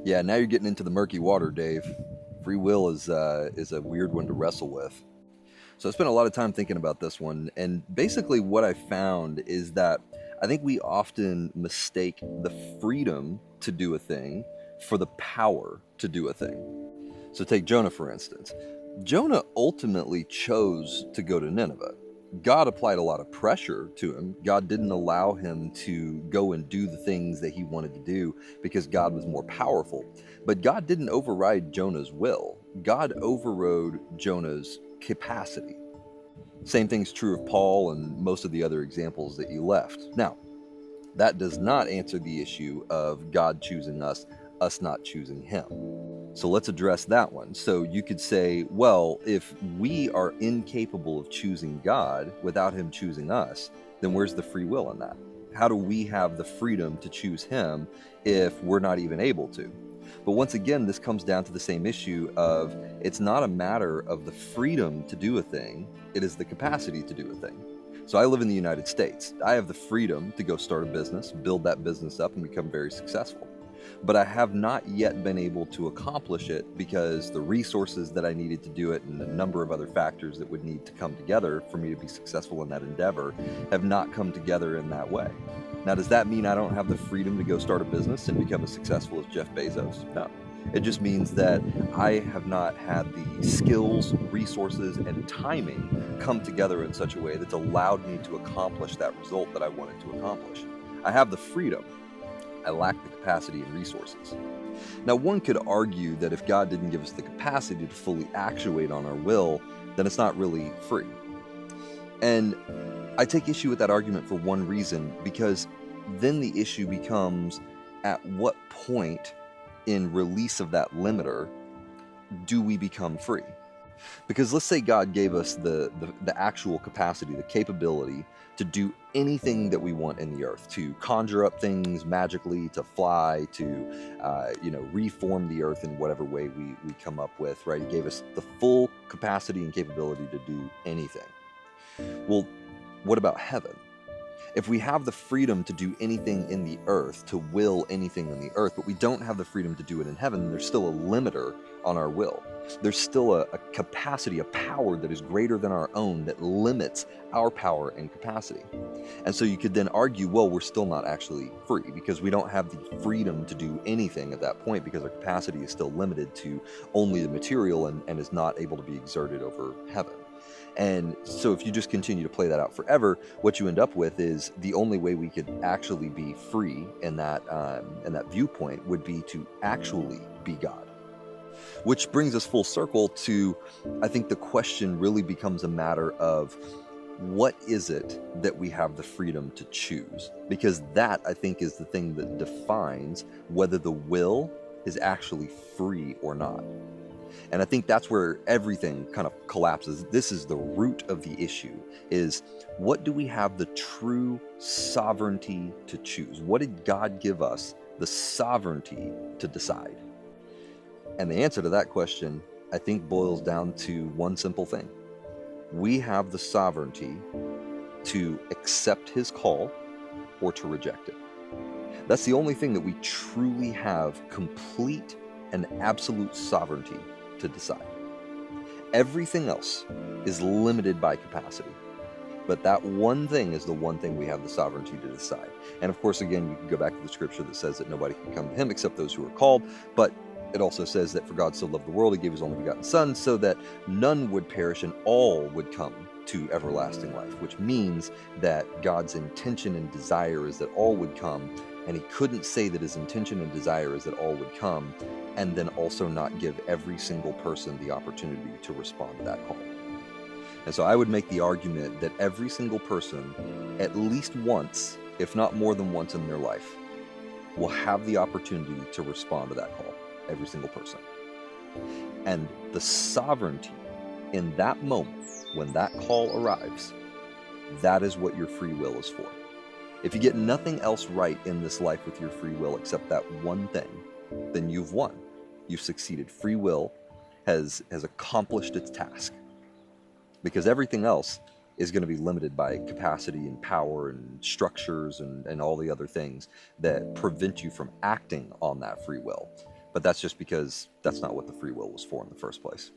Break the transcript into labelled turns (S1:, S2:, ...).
S1: Yeah, now you're getting into the murky water, Dave. Free will is a weird one to wrestle with. So I spent a lot of time thinking about this one, and basically what I found is that I think we often mistake the freedom to do a thing for the power to do a thing. So take Jonah, for instance. Jonah ultimately chose to go to Nineveh. God applied a lot of pressure to him. God didn't allow him to go and do the things that he wanted to do because God was more powerful. But God didn't override Jonah's will. God overrode Jonah's capacity. Same thing's true of Paul and most of the other examples that you left. Now, that does not answer the issue of God choosing us not choosing him. So let's address that one. So you could say, well, if we are incapable of choosing God without him choosing us, then where's the free will in that? How do we have the freedom to choose him if we're not even able to? But once again, this comes down to the same issue of it's not a matter of the freedom to do a thing, it is the capacity to do a thing. So I live in the United States. I have the freedom to go start a business, build that business up, and become very successful. But I have not yet been able to accomplish it because the resources that I needed to do it and a number of other factors that would need to come together for me to be successful in that endeavor have not come together in that way. Now, does that mean I don't have the freedom to go start a business and become as successful as Jeff Bezos? No. It just means that I have not had the skills, resources, and timing come together in such a way that's allowed me to accomplish that result that I wanted to accomplish. I have the freedom. I lack the capacity and resources. Now, one could argue that if God didn't give us the capacity to fully actuate on our will, then it's not really free. And I take issue with that argument for one reason, because then the issue becomes, at what point in release of that limiter do we become free? Because let's say God gave us the actual capacity, the capability to do anything that we want in the earth, to conjure up things magically, to fly, to reform the earth in whatever way we come up with, right? He gave us the full capacity and capability to do anything. Well, what about heaven? If we have the freedom to do anything in the earth, to will anything in the earth, but we don't have the freedom to do it in heaven, then there's still a limiter on our will. There's still a capacity, a power that is greater than our own that limits our power and capacity. And so you could then argue, well, we're still not actually free because we don't have the freedom to do anything at that point because our capacity is still limited to only the material and is not able to be exerted over heaven. And so if you just continue to play that out forever, what you end up with is the only way we could actually be free in that viewpoint would be to actually be God. Which brings us full circle to, I think the question really becomes a matter of what is it that we have the freedom to choose? Because that, I think, is the thing that defines whether the will is actually free or not. And I think that's where everything kind of collapses. This is the root of the issue, is what do we have the true sovereignty to choose? What did God give us the sovereignty to decide? And the answer to that question, I think, boils down to one simple thing. We have the sovereignty to accept his call or to reject it. That's the only thing that we truly have complete and absolute sovereignty to decide. Everything else is limited by capacity. But that one thing is the one thing we have the sovereignty to decide. And of course, again, you can go back to the scripture that says that nobody can come to him except those who are called. But it also says that for God so loved the world, he gave his only begotten Son, so that none would perish and all would come to everlasting life, which means that God's intention and desire is that all would come. And he couldn't say that his intention and desire is that all would come and then also not give every single person the opportunity to respond to that call. And so I would make the argument that every single person, at least once, if not more than once in their life, will have the opportunity to respond to that call. Every single person. And the sovereignty in that moment, when that call arrives, that is what your free will is for. If you get nothing else right in this life with your free will except that one thing, then you've won. You've succeeded. Free will has accomplished its task. Because everything else is going to be limited by capacity and power and structures and all the other things that prevent you from acting on that free will. But that's just because that's not what the free will was for in the first place.